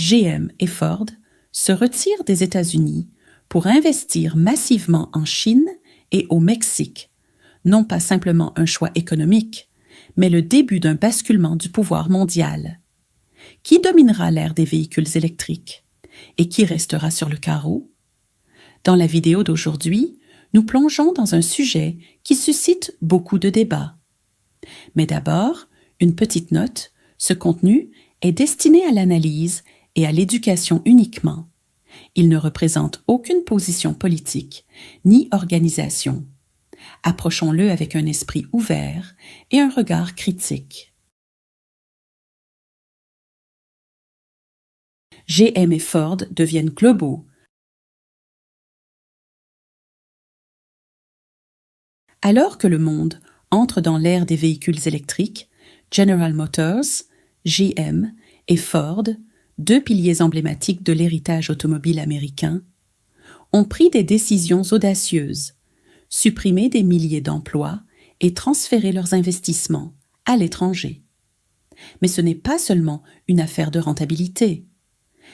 GM et Ford se retirent des États-Unis pour investir massivement en Chine et au Mexique, non pas simplement un choix économique, mais le début d'un basculement du pouvoir mondial. Qui dominera l'ère des véhicules électriques? Et qui restera sur le carreau? Dans la vidéo d'aujourd'hui, nous plongeons dans un sujet qui suscite beaucoup de débats. Mais d'abord, une petite note, ce contenu est destiné à l'analyse et à l'éducation uniquement. Il ne représente aucune position politique, ni organisation. Approchons-le avec un esprit ouvert et un regard critique. GM et Ford deviennent globaux. Alors que le monde entre dans l'ère des véhicules électriques, General Motors, GM et Ford, deux piliers emblématiques de l'héritage automobile américain, ont pris des décisions audacieuses, supprimer des milliers d'emplois et transférer leurs investissements à l'étranger. Mais ce n'est pas seulement une affaire de rentabilité.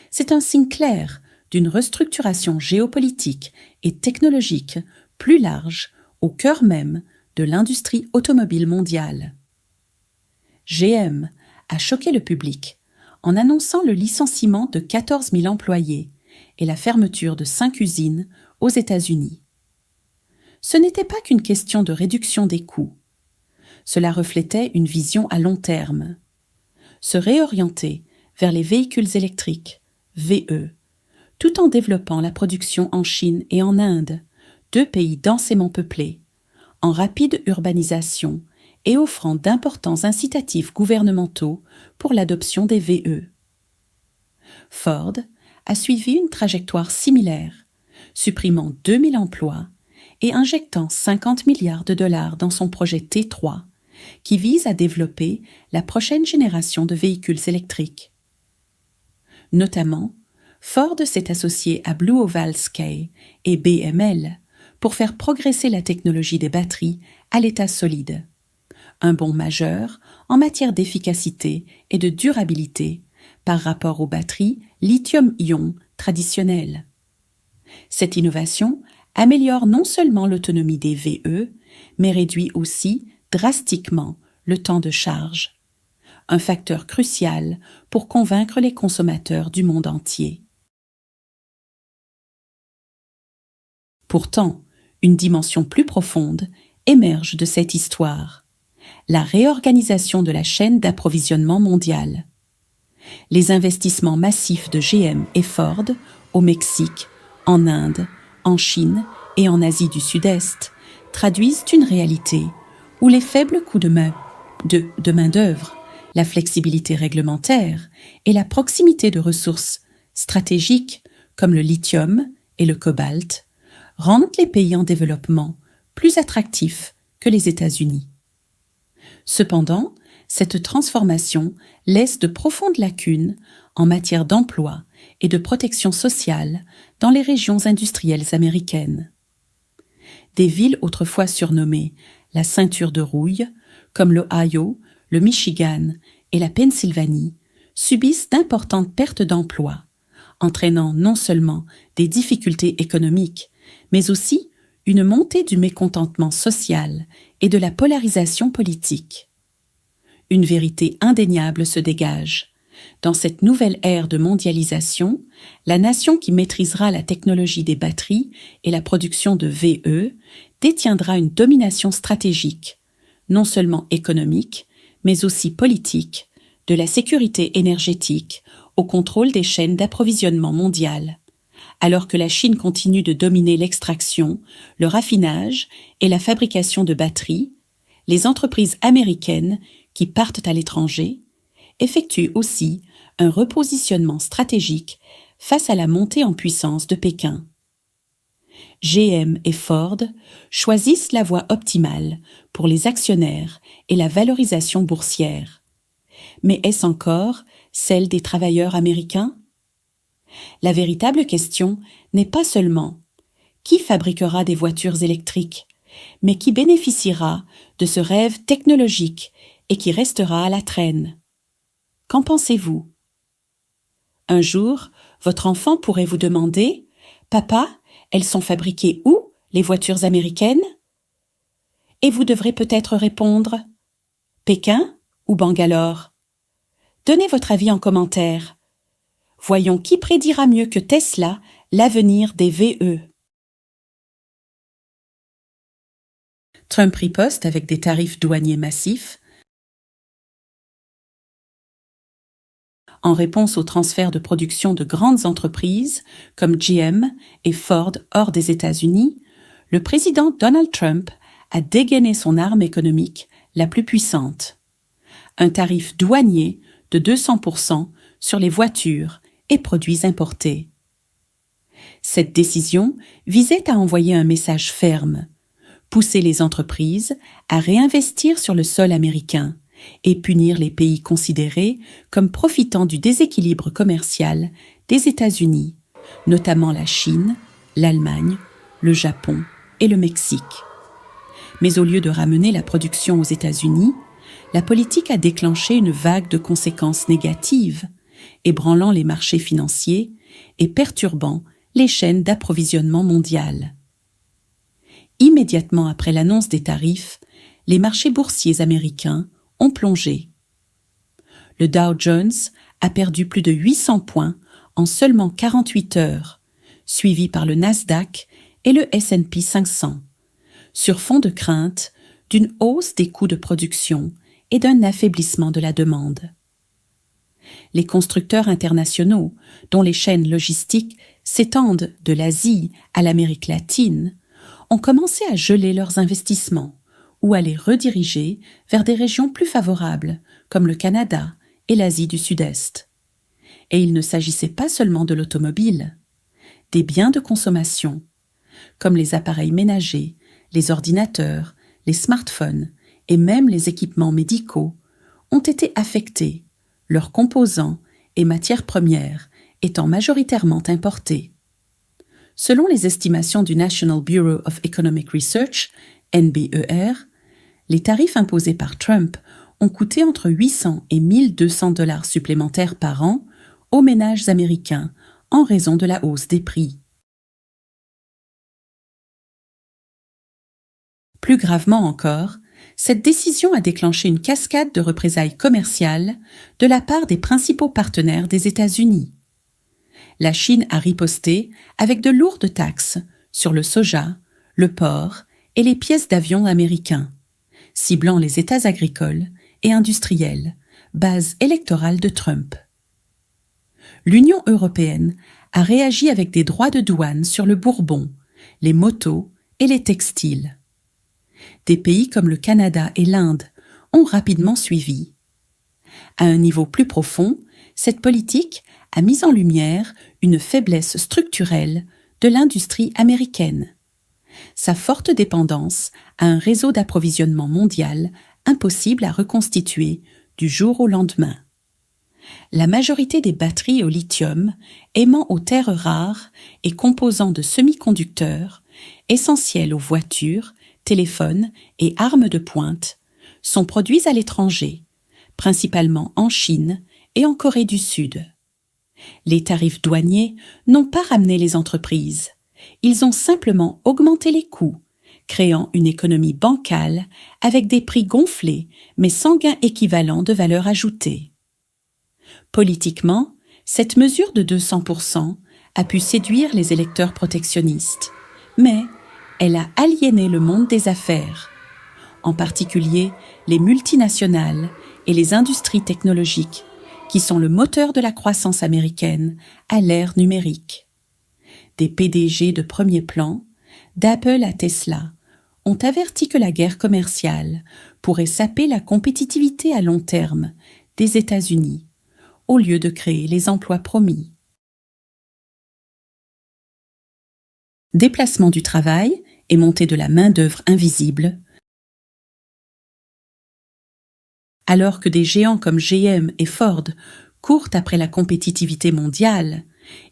C'est un signe clair d'une restructuration géopolitique et technologique plus large au cœur même de l'industrie automobile mondiale. GM a choqué le public en annonçant le licenciement de 14 000 employés et la fermeture de 5 usines aux États-Unis. Ce n'était pas qu'une question de réduction des coûts. Cela reflétait une vision à long terme. Se réorienter vers les véhicules électriques, VE, tout en développant la production en Chine et en Inde, deux pays densément peuplés, en rapide urbanisation et offrant d'importants incitatifs gouvernementaux pour l'adoption des VE. Ford a suivi une trajectoire similaire, supprimant 2000 emplois et injectant 50 milliards de dollars dans son projet T3, qui vise à développer la prochaine génération de véhicules électriques. Notamment, Ford s'est associé à Blue Oval Skye et BML pour faire progresser la technologie des batteries à l'état solide. Un bond majeur en matière d'efficacité et de durabilité par rapport aux batteries lithium-ion traditionnelles. Cette innovation améliore non seulement l'autonomie des VE, mais réduit aussi drastiquement le temps de charge, un facteur crucial pour convaincre les consommateurs du monde entier. Pourtant, une dimension plus profonde émerge de cette histoire, la réorganisation de la chaîne d'approvisionnement mondiale. Les investissements massifs de GM et Ford au Mexique, en Inde, en Chine et en Asie du Sud-Est traduisent une réalité où les faibles coûts de main-d'œuvre, la flexibilité réglementaire et la proximité de ressources stratégiques comme le lithium et le cobalt rendent les pays en développement plus attractifs que les États-Unis. Cependant, cette transformation laisse de profondes lacunes en matière d'emploi et de protection sociale dans les régions industrielles américaines. Des villes autrefois surnommées la ceinture de rouille, comme l'Ohio, le Michigan et la Pennsylvanie, subissent d'importantes pertes d'emplois, entraînant non seulement des difficultés économiques, mais aussi une montée du mécontentement social et de la polarisation politique. Une vérité indéniable se dégage. Dans cette nouvelle ère de mondialisation, la nation qui maîtrisera la technologie des batteries et la production de VE détiendra une domination stratégique, non seulement économique, mais aussi politique, de la sécurité énergétique au contrôle des chaînes d'approvisionnement mondiales, alors que la Chine continue de dominer l'extraction, le raffinage et la fabrication de batteries. Les entreprises américaines qui partent à l'étranger effectuent aussi un repositionnement stratégique face à la montée en puissance de Pékin. GM et Ford choisissent la voie optimale pour les actionnaires et la valorisation boursière. Mais est-ce encore celle des travailleurs américains? La véritable question n'est pas seulement qui fabriquera des voitures électriques, mais qui bénéficiera de ce rêve technologique et qui restera à la traîne. Qu'en pensez-vous? Un jour, votre enfant pourrait vous demander « Papa, elles sont fabriquées où, les voitures américaines ?» Et vous devrez peut-être répondre « Pékin ou Bangalore ?» Donnez votre avis en commentaire. Voyons qui prédira mieux que Tesla l'avenir des VE. Trump riposte avec des tarifs douaniers massifs. En réponse au transfert de production de grandes entreprises comme GM et Ford hors des États-Unis, le président Donald Trump a dégainé son arme économique la plus puissante. Un tarif douanier de 200% sur les voitures et produits importés. Cette décision visait à envoyer un message ferme, pousser les entreprises à réinvestir sur le sol américain et punir les pays considérés comme profitant du déséquilibre commercial des États-Unis, notamment la Chine, l'Allemagne, le Japon et le Mexique. Mais au lieu de ramener la production aux États-Unis, la politique a déclenché une vague de conséquences négatives, ébranlant les marchés financiers et perturbant les chaînes d'approvisionnement mondiales. Immédiatement après l'annonce des tarifs, les marchés boursiers américains ont plongé. Le Dow Jones a perdu plus de 800 points en seulement 48 heures, suivi par le Nasdaq et le S&P 500, sur fond de crainte d'une hausse des coûts de production et d'un affaiblissement de la demande. Les constructeurs internationaux, dont les chaînes logistiques s'étendent de l'Asie à l'Amérique latine, ont commencé à geler leurs investissements ou à les rediriger vers des régions plus favorables, comme le Canada et l'Asie du Sud-Est. Et il ne s'agissait pas seulement de l'automobile. Des biens de consommation, comme les appareils ménagers, les ordinateurs, les smartphones et même les équipements médicaux, ont été affectés, leurs composants et matières premières étant majoritairement importés. Selon les estimations du National Bureau of Economic Research, NBER, les tarifs imposés par Trump ont coûté entre 800 et 1200 dollars supplémentaires par an aux ménages américains en raison de la hausse des prix. Plus gravement encore, cette décision a déclenché une cascade de représailles commerciales de la part des principaux partenaires des États-Unis. La Chine a riposté avec de lourdes taxes sur le soja, le porc et les pièces d'avion américains, ciblant les États agricoles et industriels, base électorale de Trump. L'Union européenne a réagi avec des droits de douane sur le bourbon, les motos et les textiles. Des pays comme le Canada et l'Inde ont rapidement suivi. À un niveau plus profond, cette politique a mis en lumière une faiblesse structurelle de l'industrie américaine. Sa forte dépendance à un réseau d'approvisionnement mondial impossible à reconstituer du jour au lendemain. La majorité des batteries au lithium, aimant aux terres rares et composants de semi-conducteurs, essentiels aux voitures, téléphones et armes de pointe, sont produits à l'étranger, principalement en Chine et en Corée du Sud. Les tarifs douaniers n'ont pas ramené les entreprises. Ils ont simplement augmenté les coûts, créant une économie bancale avec des prix gonflés mais sans gain équivalent de valeur ajoutée. Politiquement, cette mesure de 200% a pu séduire les électeurs protectionnistes, mais elle a aliéné le monde des affaires, en particulier les multinationales et les industries technologiques, qui sont le moteur de la croissance américaine à l'ère numérique. Des PDG de premier plan, d'Apple à Tesla, ont averti que la guerre commerciale pourrait saper la compétitivité à long terme des États-Unis, au lieu de créer les emplois promis. Déplacement du travail et montée de la main-d'œuvre invisible. Alors que des géants comme GM et Ford courent après la compétitivité mondiale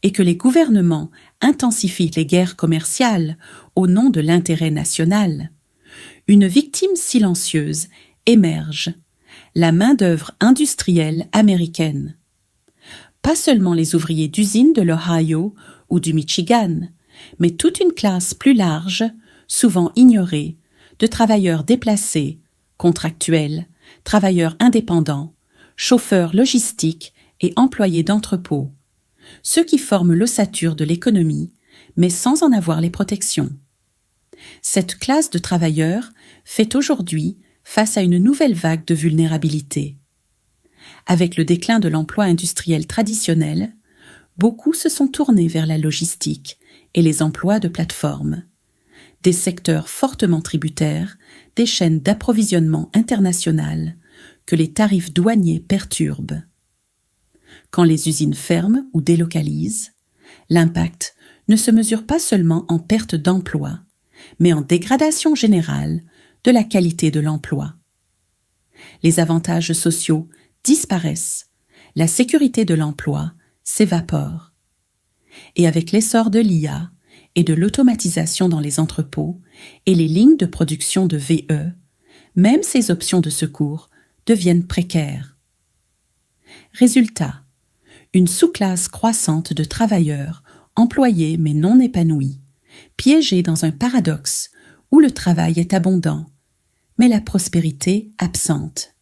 et que les gouvernements intensifient les guerres commerciales au nom de l'intérêt national, une victime silencieuse émerge, la main-d'œuvre industrielle américaine. Pas seulement les ouvriers d'usines de l'Ohio ou du Michigan, mais toute une classe plus large, souvent ignorée, de travailleurs déplacés, contractuels, travailleurs indépendants, chauffeurs logistiques et employés d'entrepôts, ceux qui forment l'ossature de l'économie, mais sans en avoir les protections. Cette classe de travailleurs fait aujourd'hui face à une nouvelle vague de vulnérabilité. Avec le déclin de l'emploi industriel traditionnel, beaucoup se sont tournés vers la logistique et les emplois de plateforme, des secteurs fortement tributaires des chaînes d'approvisionnement internationales que les tarifs douaniers perturbent. Quand les usines ferment ou délocalisent, l'impact ne se mesure pas seulement en perte d'emploi, mais en dégradation générale de la qualité de l'emploi. Les avantages sociaux disparaissent, la sécurité de l'emploi s'évapore. Et avec l'essor de l'IA et de l'automatisation dans les entrepôts et les lignes de production de VE, même ces options de secours deviennent précaires. Résultat, une sous-classe croissante de travailleurs employés mais non épanouis, piégés dans un paradoxe où le travail est abondant, mais la prospérité absente.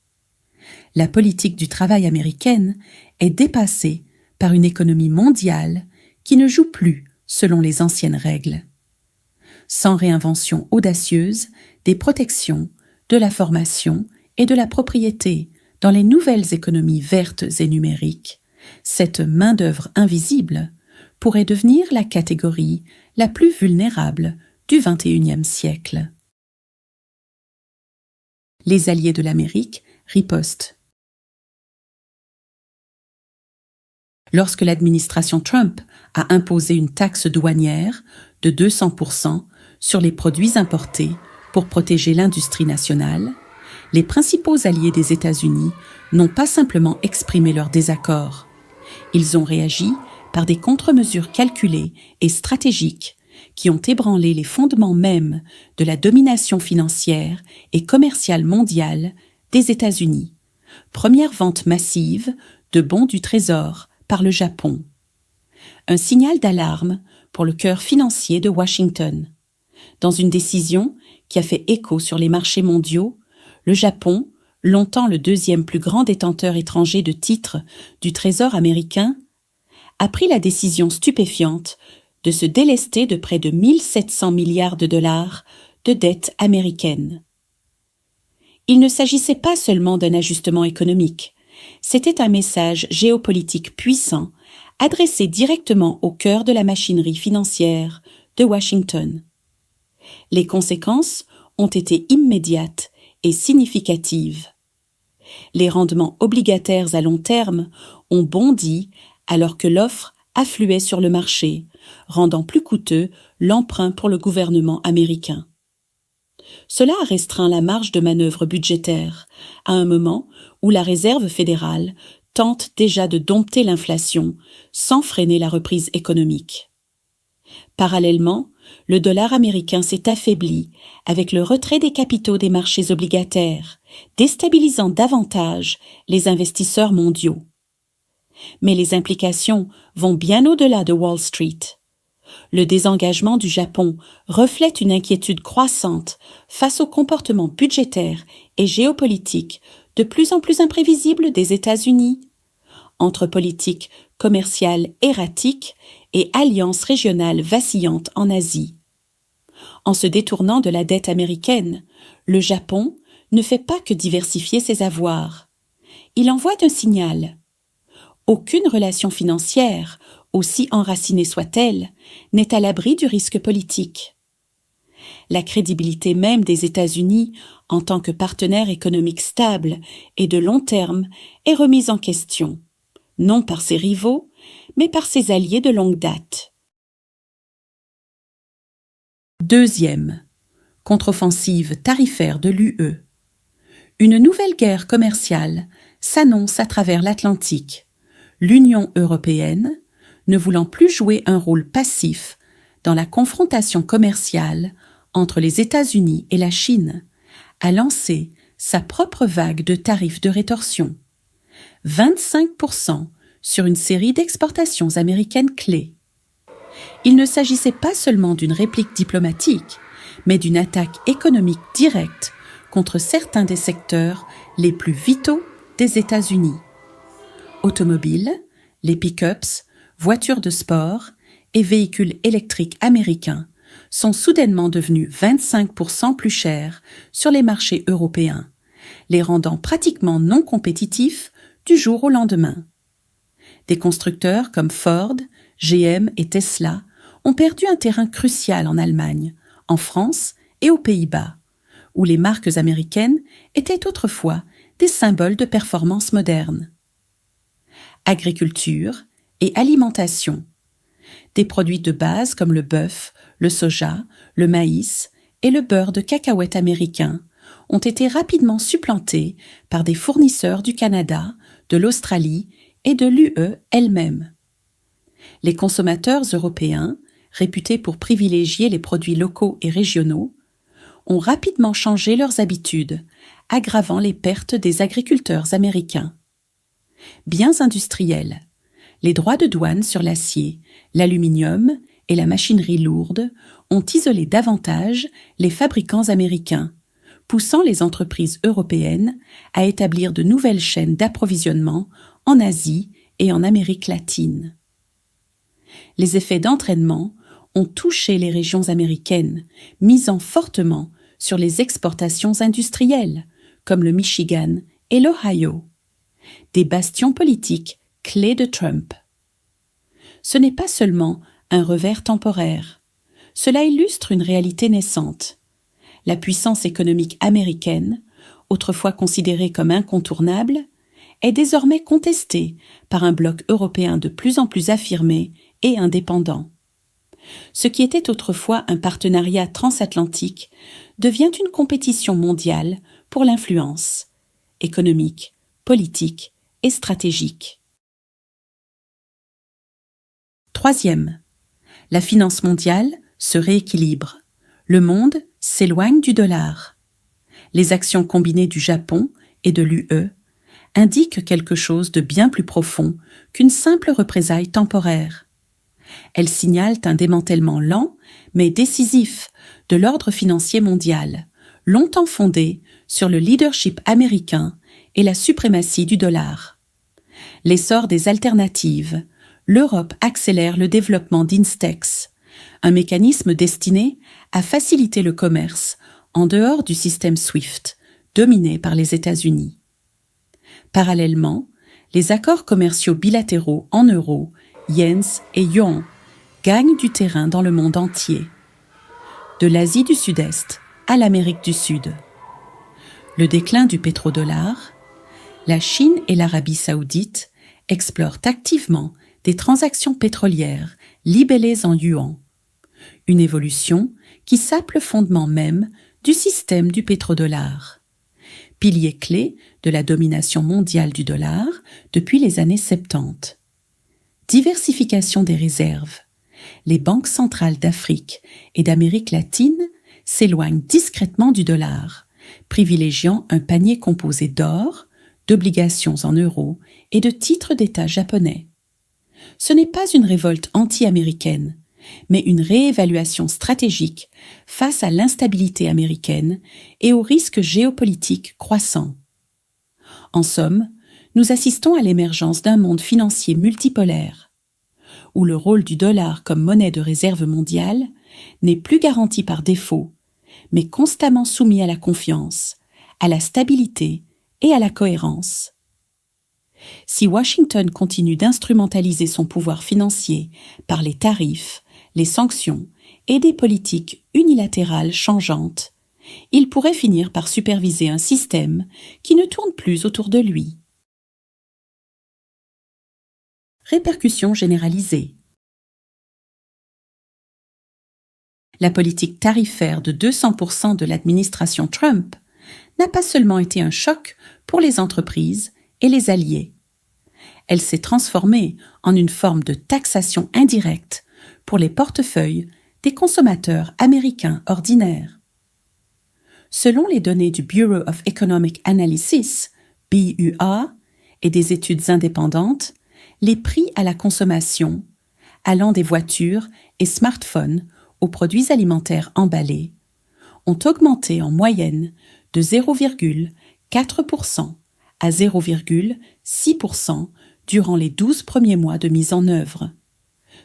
La politique du travail américaine est dépassée par une économie mondiale qui ne joue plus selon les anciennes règles. Sans réinvention audacieuse des protections, de la formation et de la propriété dans les nouvelles économies vertes et numériques, cette main-d'œuvre invisible pourrait devenir la catégorie la plus vulnérable du XXIe siècle. Les alliés de l'Amérique ripostent. Lorsque l'administration Trump a imposé une taxe douanière de 200% sur les produits importés pour protéger l'industrie nationale, les principaux alliés des États-Unis n'ont pas simplement exprimé leur désaccord. Ils ont réagi par des contre-mesures calculées et stratégiques qui ont ébranlé les fondements mêmes de la domination financière et commerciale mondiale des États-Unis. Première vente massive de bons du Trésor par le Japon. Un signal d'alarme pour le cœur financier de Washington. Dans une décision qui a fait écho sur les marchés mondiaux, le Japon, longtemps le deuxième plus grand détenteur étranger de titres du Trésor américain, a pris la décision stupéfiante de se délester de près de 1700 milliards de dollars de dettes américaines. Il ne s'agissait pas seulement d'un ajustement économique, c'était un message géopolitique puissant adressé directement au cœur de la machinerie financière de Washington. Les conséquences ont été immédiates et significatives. Les rendements obligataires à long terme ont bondi alors que l'offre affluait sur le marché, rendant plus coûteux l'emprunt pour le gouvernement américain. Cela a restreint la marge de manœuvre budgétaire, à un moment où la Réserve fédérale tente déjà de dompter l'inflation sans freiner la reprise économique. Parallèlement, le dollar américain s'est affaibli avec le retrait des capitaux des marchés obligataires, déstabilisant davantage les investisseurs mondiaux. Mais les implications vont bien au-delà de Wall Street. Le désengagement du Japon reflète une inquiétude croissante face au comportement budgétaire et géopolitique de plus en plus imprévisible des États-Unis, entre politique commerciale erratique et alliances régionales vacillantes en Asie. En se détournant de la dette américaine, le Japon ne fait pas que diversifier ses avoirs. Il envoie un signal. Aucune relation financière, aussi enracinée soit-elle, n'est à l'abri du risque politique. La crédibilité même des États-Unis en tant que partenaire économique stable et de long terme est remise en question, non par ses rivaux, mais par ses alliés de longue date. Deuxième, contre-offensive tarifaire de l'UE. Une nouvelle guerre commerciale s'annonce à travers l'Atlantique. L'Union européenne, ne voulant plus jouer un rôle passif dans la confrontation commerciale entre les États-Unis et la Chine, a lancé sa propre vague de tarifs de rétorsion. 25% sur une série d'exportations américaines clés. Il ne s'agissait pas seulement d'une réplique diplomatique, mais d'une attaque économique directe contre certains des secteurs les plus vitaux des États-Unis. Automobiles, les pick-ups, voitures de sport et véhicules électriques américains sont soudainement devenus 25% plus chers sur les marchés européens, les rendant pratiquement non compétitifs du jour au lendemain. Des constructeurs comme Ford, GM et Tesla ont perdu un terrain crucial en Allemagne, en France et aux Pays-Bas, où les marques américaines étaient autrefois des symboles de performance moderne. Agriculture et alimentation. Des produits de base comme le bœuf, le soja, le maïs et le beurre de cacahuètes américains ont été rapidement supplantés par des fournisseurs du Canada, de l'Australie et de l'UE elle-même. Les consommateurs européens, réputés pour privilégier les produits locaux et régionaux, ont rapidement changé leurs habitudes, aggravant les pertes des agriculteurs américains. Biens industriels. Les droits de douane sur l'acier, l'aluminium et la machinerie lourde ont isolé davantage les fabricants américains, poussant les entreprises européennes à établir de nouvelles chaînes d'approvisionnement en Asie et en Amérique latine. Les effets d'entraînement ont touché les régions américaines, misant fortement sur les exportations industrielles, comme le Michigan et l'Ohio, des bastions politiques clés de Trump. Ce n'est pas seulement un revers temporaire. Cela illustre une réalité naissante. La puissance économique américaine, autrefois considérée comme incontournable, est désormais contestée par un bloc européen de plus en plus affirmé et indépendant. Ce qui était autrefois un partenariat transatlantique devient une compétition mondiale pour l'influence économique, politique et stratégique. Troisième, la finance mondiale se rééquilibre. Le monde s'éloigne du dollar. Les actions combinées du Japon et de l'UE indiquent quelque chose de bien plus profond qu'une simple représaille temporaire. Elles signalent un démantèlement lent mais décisif de l'ordre financier mondial, longtemps fondé sur le leadership américain et la suprématie du dollar. L'essor des alternatives, l'Europe accélère le développement d'Instex, un mécanisme destiné à faciliter le commerce en dehors du système SWIFT, dominé par les États-Unis. Parallèlement, les accords commerciaux bilatéraux en euros, yens et yuan gagnent du terrain dans le monde entier, de l'Asie du Sud-Est à l'Amérique du Sud. Le déclin du pétrodollar, la Chine et l'Arabie saoudite explorent activement des transactions pétrolières libellées en yuan, une évolution qui sape le fondement même du système du pétrodollar, pilier clé de la domination mondiale du dollar depuis les années 70. Diversification des réserves. Les banques centrales d'Afrique et d'Amérique latine s'éloignent discrètement du dollar, privilégiant un panier composé d'or, d'obligations en euros et de titres d'État japonais. Ce n'est pas une révolte anti-américaine, mais une réévaluation stratégique face à l'instabilité américaine et aux risques géopolitiques croissants. En somme, nous assistons à l'émergence d'un monde financier multipolaire, où le rôle du dollar comme monnaie de réserve mondiale n'est plus garanti par défaut, mais constamment soumis à la confiance, à la stabilité et à la cohérence. Si Washington continue d'instrumentaliser son pouvoir financier par les tarifs, les sanctions et des politiques unilatérales changeantes, il pourrait finir par superviser un système qui ne tourne plus autour de lui. Répercussions généralisées. La politique tarifaire de 200% de l'administration Trump n'a pas seulement été un choc pour les entreprises et les alliés. Elle s'est transformée en une forme de taxation indirecte pour les portefeuilles des consommateurs américains ordinaires. Selon les données du Bureau of Economic Analysis, BUA, et des études indépendantes, les prix à la consommation, allant des voitures et smartphones aux produits alimentaires emballés, ont augmenté en moyenne de 0,4% à 0,6% durant les 12 premiers mois de mise en œuvre.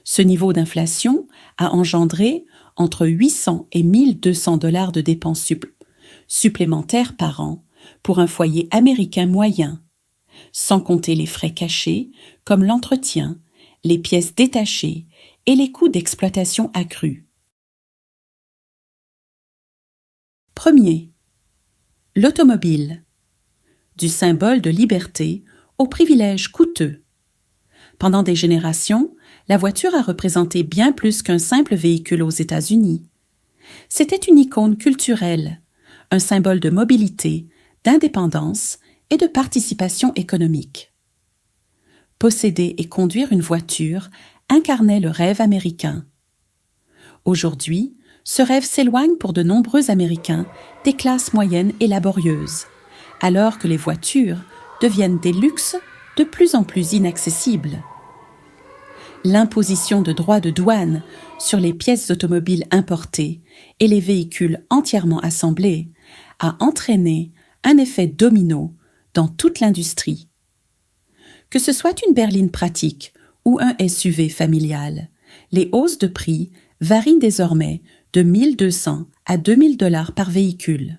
Ce niveau d'inflation a engendré entre 800 et 1200 $ de dépenses supplémentaires par an pour un foyer américain moyen, sans compter les frais cachés comme l'entretien, les pièces détachées et les coûts d'exploitation accrus. Premier, l'automobile. Du symbole de liberté au privilège coûteux. Pendant des générations, la voiture a représenté bien plus qu'un simple véhicule aux États-Unis. C'était une icône culturelle, un symbole de mobilité, d'indépendance et de participation économique. Posséder et conduire une voiture incarnait le rêve américain. Aujourd'hui, ce rêve s'éloigne pour de nombreux Américains des classes moyennes et laborieuses, alors que les voitures deviennent des luxes de plus en plus inaccessibles. L'imposition de droits de douane sur les pièces automobiles importées et les véhicules entièrement assemblés a entraîné un effet domino dans toute l'industrie. Que ce soit une berline pratique ou un SUV familial, les hausses de prix varient désormais de 1 200 à 2 000 $ par véhicule.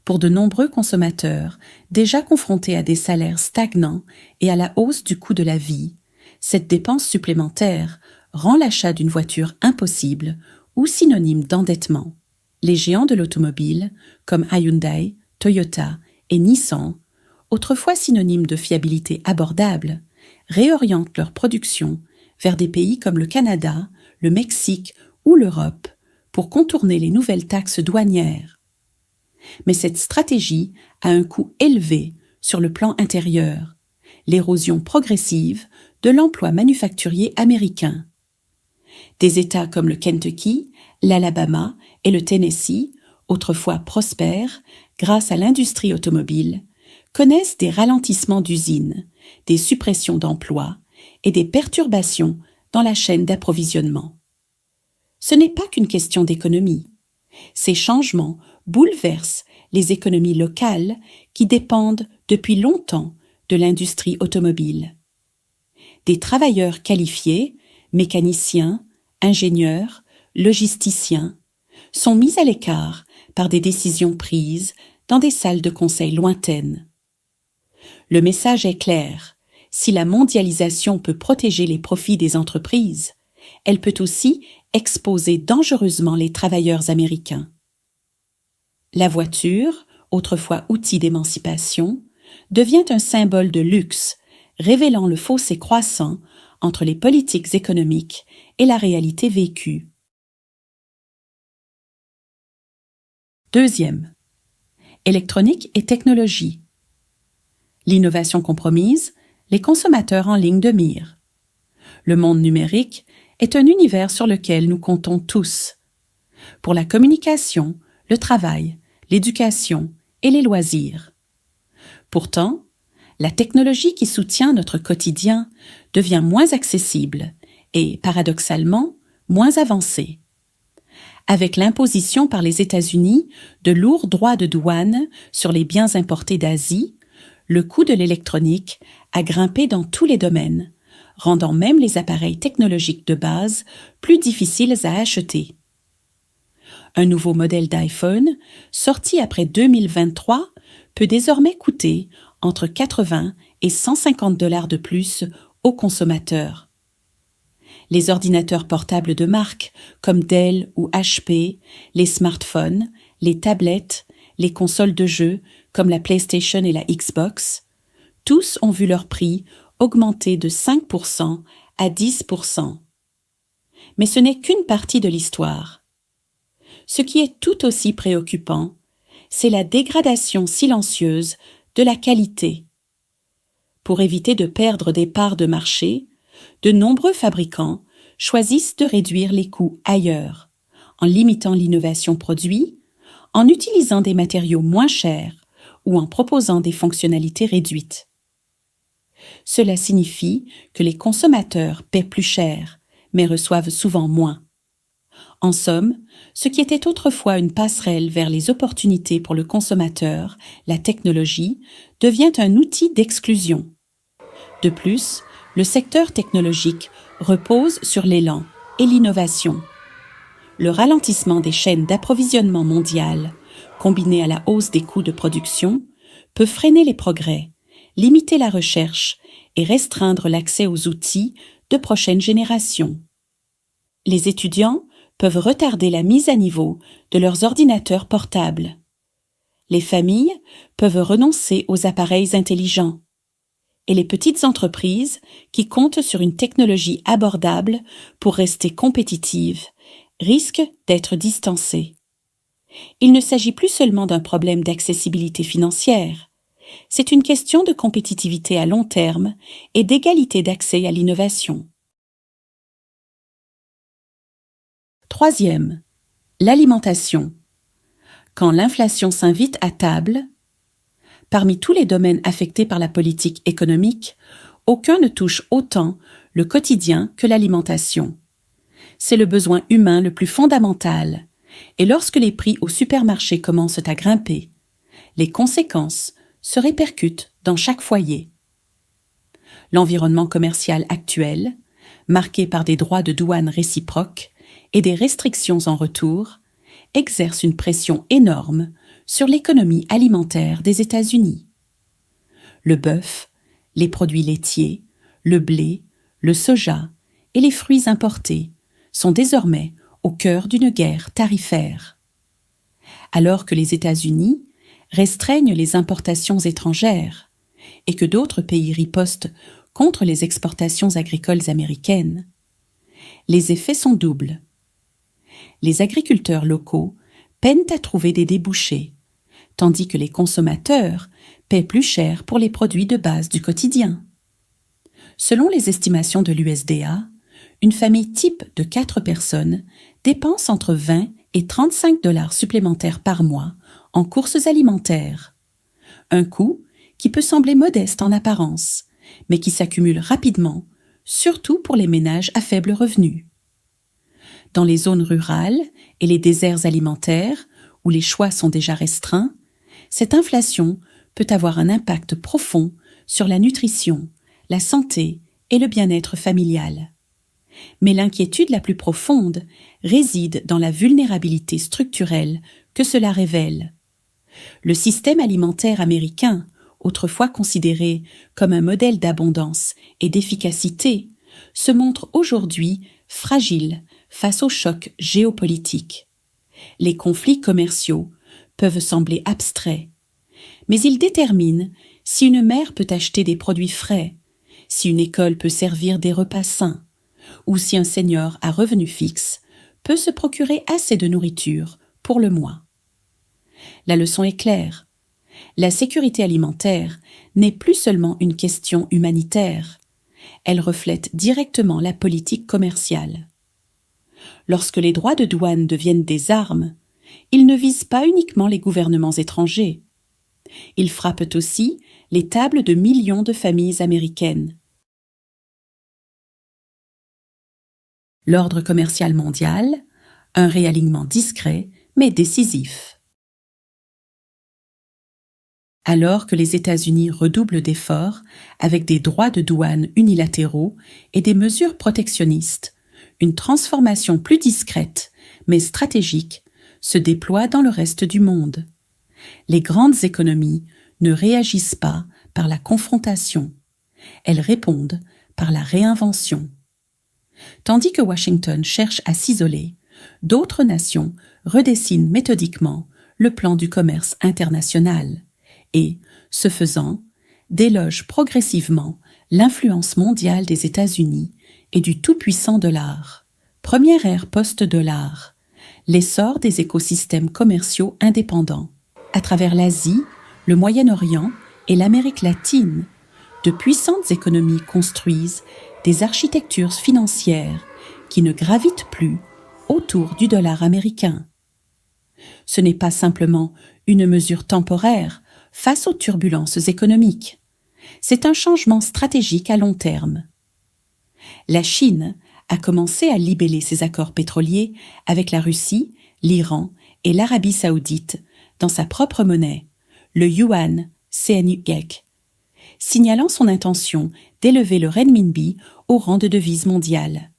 Pour de nombreux consommateurs déjà confrontés à des salaires stagnants et à la hausse du coût de la vie, cette dépense supplémentaire rend l'achat d'une voiture impossible ou synonyme d'endettement. Les géants de l'automobile, comme Hyundai, Toyota et Nissan, autrefois synonymes de fiabilité abordable, réorientent leur production vers des pays comme le Canada, le Mexique ou l'Europe pour contourner les nouvelles taxes douanières. Mais cette stratégie a un coût élevé sur le plan intérieur, l'érosion progressive de l'emploi manufacturier américain. Des États comme le Kentucky, l'Alabama et le Tennessee, autrefois prospères grâce à l'industrie automobile, connaissent des ralentissements d'usines, des suppressions d'emplois et des perturbations dans la chaîne d'approvisionnement. Ce n'est pas qu'une question d'économie. Ces changements bouleversent les économies locales qui dépendent depuis longtemps de l'industrie automobile. Des travailleurs qualifiés, mécaniciens, ingénieurs, logisticiens, sont mis à l'écart par des décisions prises dans des salles de conseil lointaines. Le message est clair. Si la mondialisation peut protéger les profits des entreprises, elle peut aussi exposer dangereusement les travailleurs américains. La voiture, autrefois outil d'émancipation, devient un symbole de luxe, révélant le fossé croissant entre les politiques économiques et la réalité vécue. Deuxième, électronique et technologie. L'innovation compromise, les consommateurs en ligne de mire. Le monde numérique est un univers sur lequel nous comptons tous. Pour la communication, le travail, l'éducation et les loisirs. Pourtant, la technologie qui soutient notre quotidien devient moins accessible et, paradoxalement, moins avancée. Avec l'imposition par les États-Unis de lourds droits de douane sur les biens importés d'Asie, le coût de l'électronique a grimpé dans tous les domaines, rendant même les appareils technologiques de base plus difficiles à acheter. Un nouveau modèle d'iPhone, sorti après 2023, peut désormais coûter entre 80 et 150 $ de plus aux consommateurs. Les ordinateurs portables de marque comme Dell ou HP, les smartphones, les tablettes, les consoles de jeux comme la PlayStation et la Xbox, tous ont vu leur prix augmenter de 5% à 10%. Mais ce n'est qu'une partie de l'histoire. Ce qui est tout aussi préoccupant, c'est la dégradation silencieuse de la qualité. Pour éviter de perdre des parts de marché, de nombreux fabricants choisissent de réduire les coûts ailleurs, en limitant l'innovation produit, en utilisant des matériaux moins chers ou en proposant des fonctionnalités réduites. Cela signifie que les consommateurs paient plus cher, mais reçoivent souvent moins. En somme, ce qui était autrefois une passerelle vers les opportunités pour le consommateur, la technologie, devient un outil d'exclusion. De plus, le secteur technologique repose sur l'élan et l'innovation. Le ralentissement des chaînes d'approvisionnement mondiales, combiné à la hausse des coûts de production, peut freiner les progrès, limiter la recherche et restreindre l'accès aux outils de prochaines générations. Les étudiants peuvent retarder la mise à niveau de leurs ordinateurs portables. Les familles peuvent renoncer aux appareils intelligents. Et les petites entreprises, qui comptent sur une technologie abordable pour rester compétitives, risquent d'être distancées. Il ne s'agit plus seulement d'un problème d'accessibilité financière. C'est une question de compétitivité à long terme et d'égalité d'accès à l'innovation. Troisième, l'alimentation. Quand l'inflation s'invite à table, parmi tous les domaines affectés par la politique économique, aucun ne touche autant le quotidien que l'alimentation. C'est le besoin humain le plus fondamental, et lorsque les prix au supermarché commencent à grimper, les conséquences se répercutent dans chaque foyer. L'environnement commercial actuel, marqué par des droits de douane réciproques et des restrictions en retour, exerce une pression énorme sur l'économie alimentaire des États-Unis. Le bœuf, les produits laitiers, le blé, le soja et les fruits importés sont désormais au cœur d'une guerre tarifaire. Alors que les États-Unis restreignent les importations étrangères et que d'autres pays ripostent contre les exportations agricoles américaines, les effets sont doubles. Les agriculteurs locaux peinent à trouver des débouchés, tandis que les consommateurs paient plus cher pour les produits de base du quotidien. Selon les estimations de l'USDA, une famille type de 4 personnes dépense entre 20 et 35 $ supplémentaires par mois en courses alimentaires. Un coût qui peut sembler modeste en apparence, mais qui s'accumule rapidement, surtout pour les ménages à faible revenu. Dans les zones rurales et les déserts alimentaires, où les choix sont déjà restreints, cette inflation peut avoir un impact profond sur la nutrition, la santé et le bien-être familial. Mais l'inquiétude la plus profonde réside dans la vulnérabilité structurelle que cela révèle. Le système alimentaire américain, autrefois considéré comme un modèle d'abondance et d'efficacité, se montre aujourd'hui fragile face aux chocs géopolitiques. Les conflits commerciaux peuvent sembler abstraits, mais ils déterminent si une mère peut acheter des produits frais, si une école peut servir des repas sains, ou si un senior à revenu fixe peut se procurer assez de nourriture pour le mois. La leçon est claire. La sécurité alimentaire n'est plus seulement une question humanitaire. Elle reflète directement la politique commerciale. Lorsque les droits de douane deviennent des armes, ils ne visent pas uniquement les gouvernements étrangers. Ils frappent aussi les tables de millions de familles américaines. L'ordre commercial mondial, un réalignement discret mais décisif. Alors que les États-Unis redoublent d'efforts avec des droits de douane unilatéraux et des mesures protectionnistes, une transformation plus discrète mais stratégique se déploie dans le reste du monde. Les grandes économies ne réagissent pas par la confrontation, elles répondent par la réinvention. Tandis que Washington cherche à s'isoler, d'autres nations redessinent méthodiquement le plan du commerce international et, ce faisant, délogent progressivement l'influence mondiale des États-Unis et du tout-puissant dollar. Première ère post-dollar, l'essor des écosystèmes commerciaux indépendants. À travers l'Asie, le Moyen-Orient et l'Amérique latine, de puissantes économies construisent des architectures financières qui ne gravitent plus autour du dollar américain. Ce n'est pas simplement une mesure temporaire face aux turbulences économiques. C'est un changement stratégique à long terme. La Chine a commencé à libeller ses accords pétroliers avec la Russie, l'Iran et l'Arabie saoudite dans sa propre monnaie, le yuan CNY, signalant son intention d'élever le renminbi au rang de devise mondiale.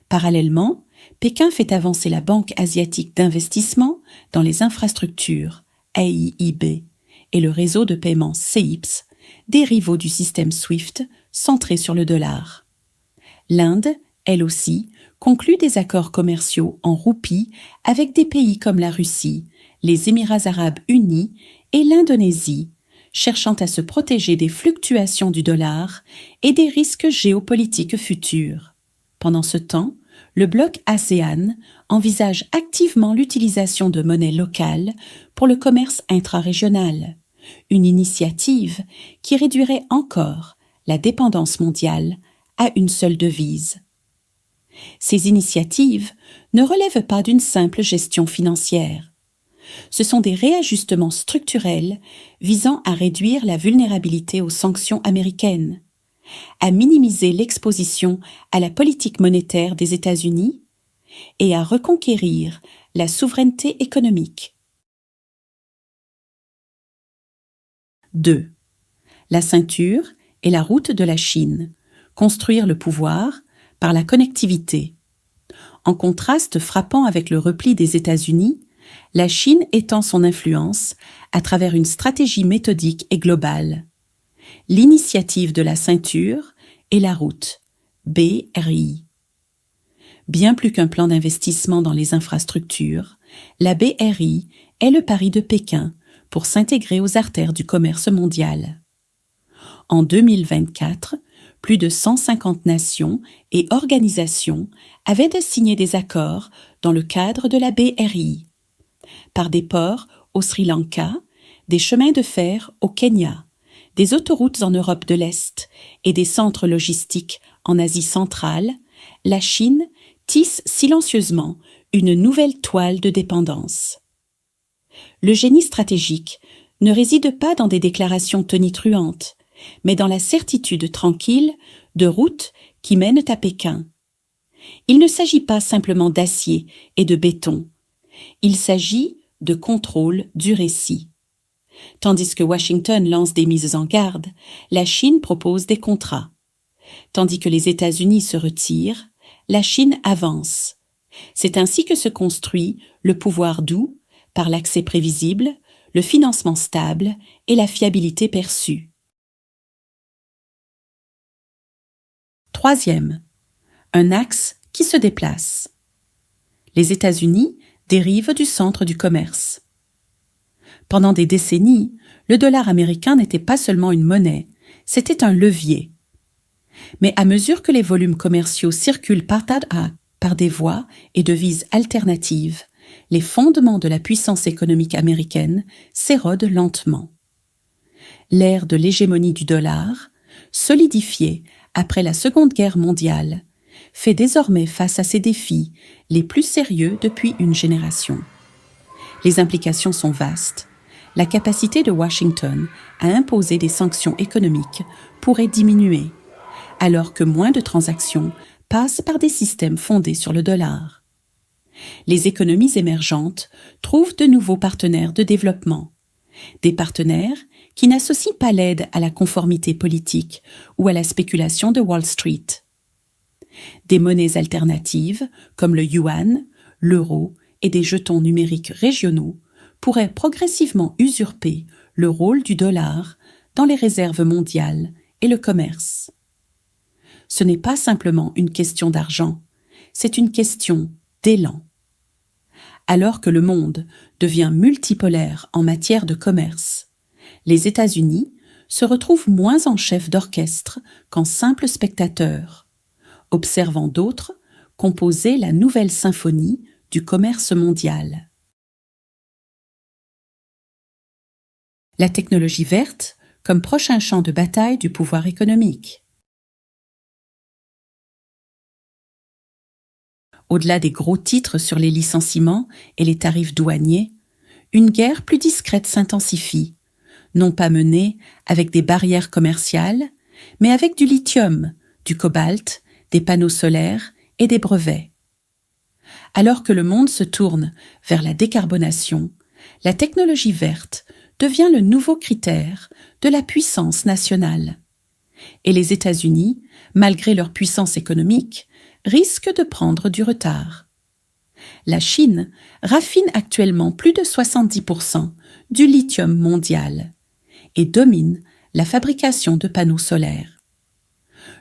Parallèlement, Pékin fait avancer la Banque asiatique d'investissement dans les infrastructures, AIIB, et le réseau de paiement CEIPS, des rivaux du système SWIFT centré sur le dollar. L'Inde, elle aussi, conclut des accords commerciaux en roupies avec des pays comme la Russie, les Émirats arabes unis et l'Indonésie, cherchant à se protéger des fluctuations du dollar et des risques géopolitiques futurs. Pendant ce temps, le bloc ASEAN envisage activement l'utilisation de monnaies locales pour le commerce intrarégional, une initiative qui réduirait encore la dépendance mondiale à une seule devise. Ces initiatives ne relèvent pas d'une simple gestion financière. Ce sont des réajustements structurels visant à réduire la vulnérabilité aux sanctions américaines, à minimiser l'exposition à la politique monétaire des États-Unis et à reconquérir la souveraineté économique. 2. La ceinture et la route de la Chine. Construire le pouvoir par la connectivité. En contraste frappant avec le repli des États-Unis, la Chine étend son influence à travers une stratégie méthodique et globale. L'initiative de la ceinture et la route, BRI. Bien plus qu'un plan d'investissement dans les infrastructures, la BRI est le pari de Pékin pour s'intégrer aux artères du commerce mondial. En 2024, plus de 150 nations et organisations avaient signé des accords dans le cadre de la BRI, par des ports au Sri Lanka, des chemins de fer au Kenya, des autoroutes en Europe de l'Est et des centres logistiques en Asie centrale, la Chine tisse silencieusement une nouvelle toile de dépendance. Le génie stratégique ne réside pas dans des déclarations tonitruantes, mais dans la certitude tranquille de routes qui mènent à Pékin. Il ne s'agit pas simplement d'acier et de béton. Il s'agit de contrôle du récit. Tandis que Washington lance des mises en garde, la Chine propose des contrats. Tandis que les États-Unis se retirent, la Chine avance. C'est ainsi que se construit le pouvoir doux par l'accès prévisible, le financement stable et la fiabilité perçue. 3. Un axe qui se déplace. Les États-Unis dérivent du centre du commerce. Pendant des décennies, le dollar américain n'était pas seulement une monnaie, c'était un levier. Mais à mesure que les volumes commerciaux circulent par des voies et devises alternatives, les fondements de la puissance économique américaine s'érodent lentement. L'ère de l'hégémonie du dollar, solidifiée après la Seconde Guerre mondiale, fait désormais face à ces défis les plus sérieux depuis une génération. Les implications sont vastes. La capacité de Washington à imposer des sanctions économiques pourrait diminuer, alors que moins de transactions passent par des systèmes fondés sur le dollar. Les économies émergentes trouvent de nouveaux partenaires de développement, des partenaires qui n'associent pas l'aide à la conformité politique ou à la spéculation de Wall Street. Des monnaies alternatives, comme le yuan, l'euro et des jetons numériques régionaux, pourraient progressivement usurper le rôle du dollar dans les réserves mondiales et le commerce. Ce n'est pas simplement une question d'argent, c'est une question d'élan. Alors que le monde devient multipolaire en matière de commerce, les États-Unis se retrouvent moins en chef d'orchestre qu'en simples spectateurs, observant d'autres composer la nouvelle symphonie du commerce mondial. La technologie verte comme prochain champ de bataille du pouvoir économique. Au-delà des gros titres sur les licenciements et les tarifs douaniers, une guerre plus discrète s'intensifie, non pas menée avec des barrières commerciales, mais avec du lithium, du cobalt, des panneaux solaires et des brevets. Alors que le monde se tourne vers la décarbonation, la technologie verte devient le nouveau critère de la puissance nationale. Et les États-Unis, malgré leur puissance économique, risquent de prendre du retard. La Chine raffine actuellement plus de 70% du lithium mondial et domine la fabrication de panneaux solaires.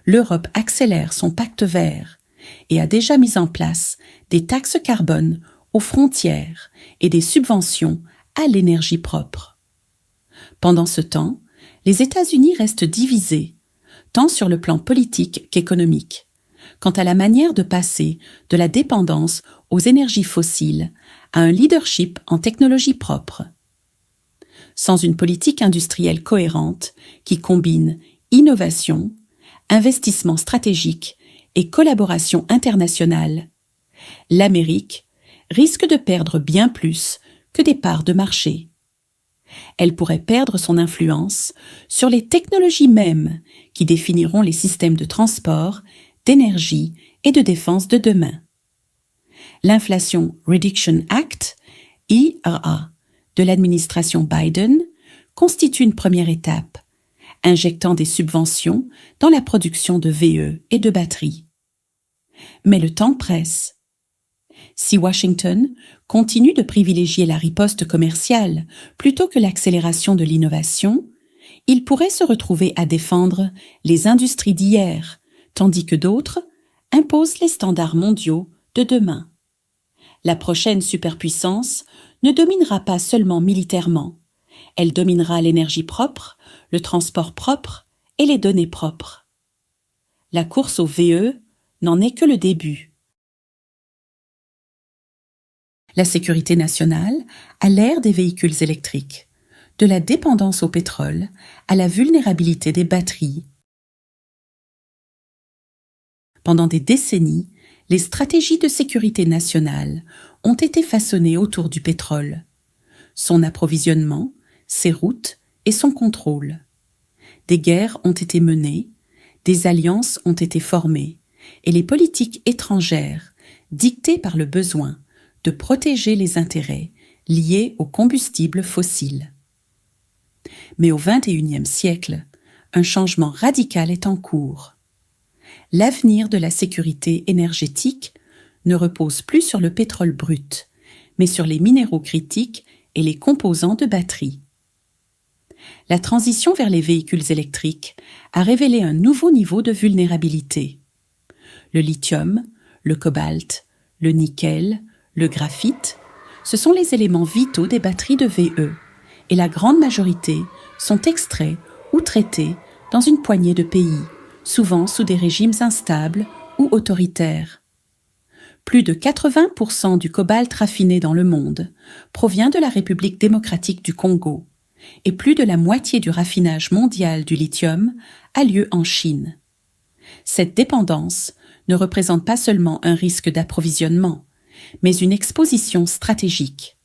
L'Europe accélère son pacte vert et a déjà mis en place des taxes carbone aux frontières et des subventions à l'énergie propre. Pendant ce temps, les États-Unis restent divisés, tant sur le plan politique qu'économique, quant à la manière de passer de la dépendance aux énergies fossiles à un leadership en technologie propre. Sans une politique industrielle cohérente qui combine innovation, investissement stratégique et collaboration internationale, l'Amérique risque de perdre bien plus que des parts de marché. Elle pourrait perdre son influence sur les technologies mêmes qui définiront les systèmes de transport, d'énergie et de défense de demain. L'Inflation Reduction Act, IRA, de l'administration Biden constitue une première étape, injectant des subventions dans la production de VE et de batteries. Mais le temps presse. Si Washington continue de privilégier la riposte commerciale plutôt que l'accélération de l'innovation, il pourrait se retrouver à défendre les industries d'hier, tandis que d'autres imposent les standards mondiaux de demain. La prochaine superpuissance ne dominera pas seulement militairement, elle dominera l'énergie propre, le transport propre et les données propres. La course au VE n'en est que le début. La sécurité nationale a l'ère des véhicules électriques, de la dépendance au pétrole à la vulnérabilité des batteries. Pendant des décennies, les stratégies de sécurité nationale ont été façonnées autour du pétrole, son approvisionnement, ses routes et son contrôle. Des guerres ont été menées, des alliances ont été formées, et les politiques étrangères, dictées par le besoin de protéger les intérêts liés aux combustibles fossiles. Mais au XXIe siècle, un changement radical est en cours. L'avenir de la sécurité énergétique ne repose plus sur le pétrole brut, mais sur les minéraux critiques et les composants de batterie. La transition vers les véhicules électriques a révélé un nouveau niveau de vulnérabilité. Le lithium, le cobalt, le nickel, le graphite, ce sont les éléments vitaux des batteries de VE, et la grande majorité sont extraits ou traités dans une poignée de pays, souvent sous des régimes instables ou autoritaires. Plus de 80% du cobalt raffiné dans le monde provient de la République démocratique du Congo, et plus de la moitié du raffinage mondial du lithium a lieu en Chine. Cette dépendance ne représente pas seulement un risque d'approvisionnement, mais une exposition stratégique.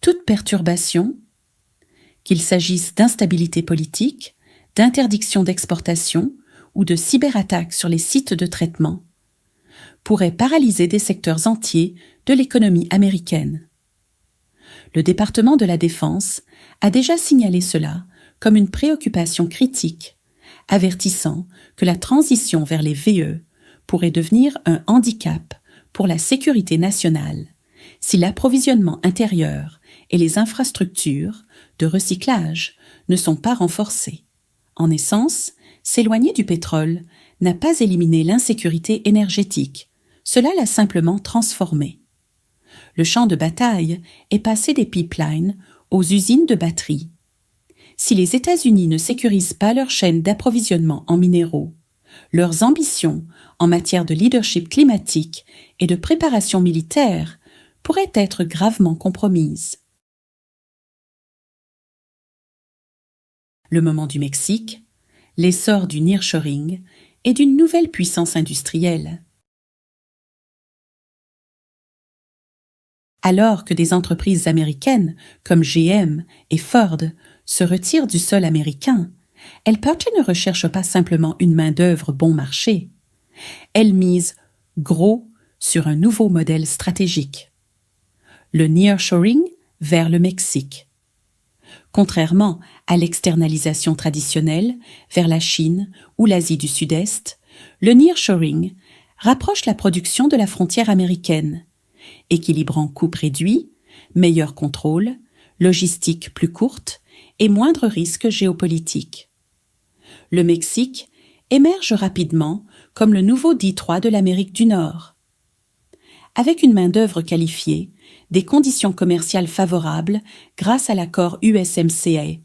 Toute perturbation, qu'il s'agisse d'instabilité politique, d'interdiction d'exportation ou de cyberattaques sur les sites de traitement, pourrait paralyser des secteurs entiers de l'économie américaine. Le département de la Défense a déjà signalé cela comme une préoccupation critique, avertissant que la transition vers les VE pourrait devenir un handicap pour la sécurité nationale si l'approvisionnement intérieur et les infrastructures de recyclage ne sont pas renforcées. En essence, s'éloigner du pétrole n'a pas éliminé l'insécurité énergétique, cela l'a simplement transformée. Le champ de bataille est passé des pipelines aux usines de batteries. Si les États-Unis ne sécurisent pas leur chaîne d'approvisionnement en minéraux, leurs ambitions en matière de leadership climatique et de préparation militaire pourraient être gravement compromises. Le moment du Mexique, l'essor du nearshoring et d'une nouvelle puissance industrielle. Alors que des entreprises américaines comme GM et Ford se retire du sol américain, L-Partey ne recherche pas simplement une main-d'œuvre bon marché. Elle mise gros sur un nouveau modèle stratégique. Le nearshoring vers le Mexique. Contrairement à l'externalisation traditionnelle vers la Chine ou l'Asie du Sud-Est, le nearshoring rapproche la production de la frontière américaine, équilibrant coûts réduits, meilleur contrôle, logistique plus courte et moindre risque géopolitique. Le Mexique émerge rapidement comme le nouveau Détroit de l'Amérique du Nord. Avec une main-d'œuvre qualifiée, des conditions commerciales favorables grâce à l'accord USMCA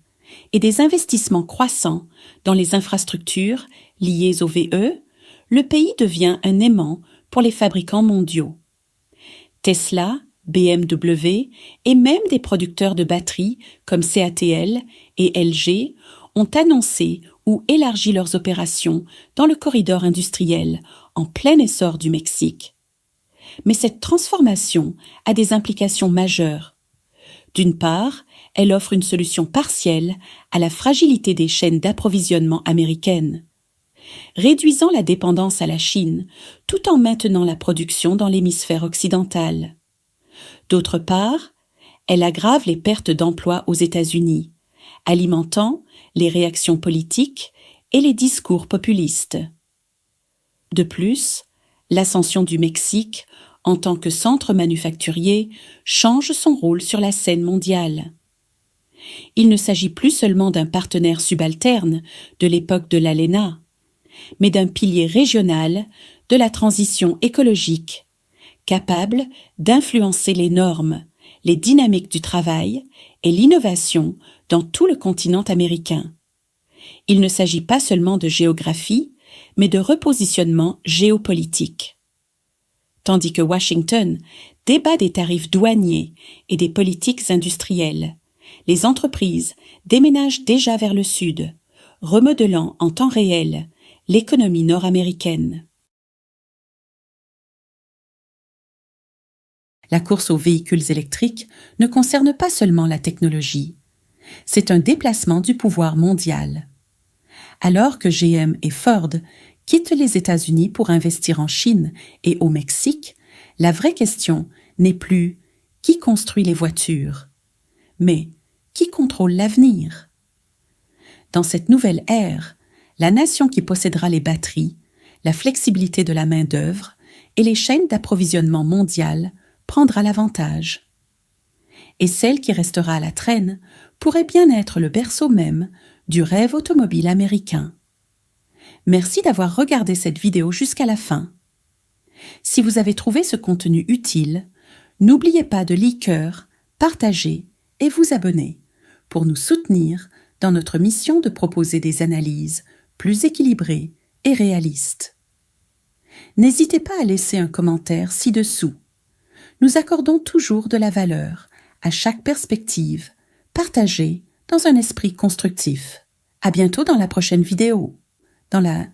et des investissements croissants dans les infrastructures liées au VE, le pays devient un aimant pour les fabricants mondiaux. Tesla, BMW et même des producteurs de batteries comme CATL et LG ont annoncé ou élargi leurs opérations dans le corridor industriel en plein essor du Mexique. Mais cette transformation a des implications majeures. D'une part, elle offre une solution partielle à la fragilité des chaînes d'approvisionnement américaines, réduisant la dépendance à la Chine tout en maintenant la production dans l'hémisphère occidental. D'autre part, elle aggrave les pertes d'emplois aux États-Unis, alimentant les réactions politiques et les discours populistes. De plus, l'ascension du Mexique en tant que centre manufacturier change son rôle sur la scène mondiale. Il ne s'agit plus seulement d'un partenaire subalterne de l'époque de l'ALENA, mais d'un pilier régional de la transition écologique, capable d'influencer les normes, les dynamiques du travail et l'innovation dans tout le continent américain. Il ne s'agit pas seulement de géographie, mais de repositionnement géopolitique. Tandis que Washington débat des tarifs douaniers et des politiques industrielles, les entreprises déménagent déjà vers le sud, remodelant en temps réel l'économie nord-américaine. La course aux véhicules électriques ne concerne pas seulement la technologie. C'est un déplacement du pouvoir mondial. Alors que GM et Ford quittent les États-Unis pour investir en Chine et au Mexique, la vraie question n'est plus qui construit les voitures, mais qui contrôle l'avenir. Dans cette nouvelle ère, la nation qui possédera les batteries, la flexibilité de la main-d'œuvre et les chaînes d'approvisionnement mondiales prendra l'avantage. Et celle qui restera à la traîne pourrait bien être le berceau même du rêve automobile américain. Merci d'avoir regardé cette vidéo jusqu'à la fin. Si vous avez trouvé ce contenu utile, n'oubliez pas de liker, partager et vous abonner pour nous soutenir dans notre mission de proposer des analyses plus équilibrées et réalistes. N'hésitez pas à laisser un commentaire ci-dessous. Nous accordons toujours de la valeur à chaque perspective, partagée dans un esprit constructif. À bientôt dans la prochaine vidéo, dans la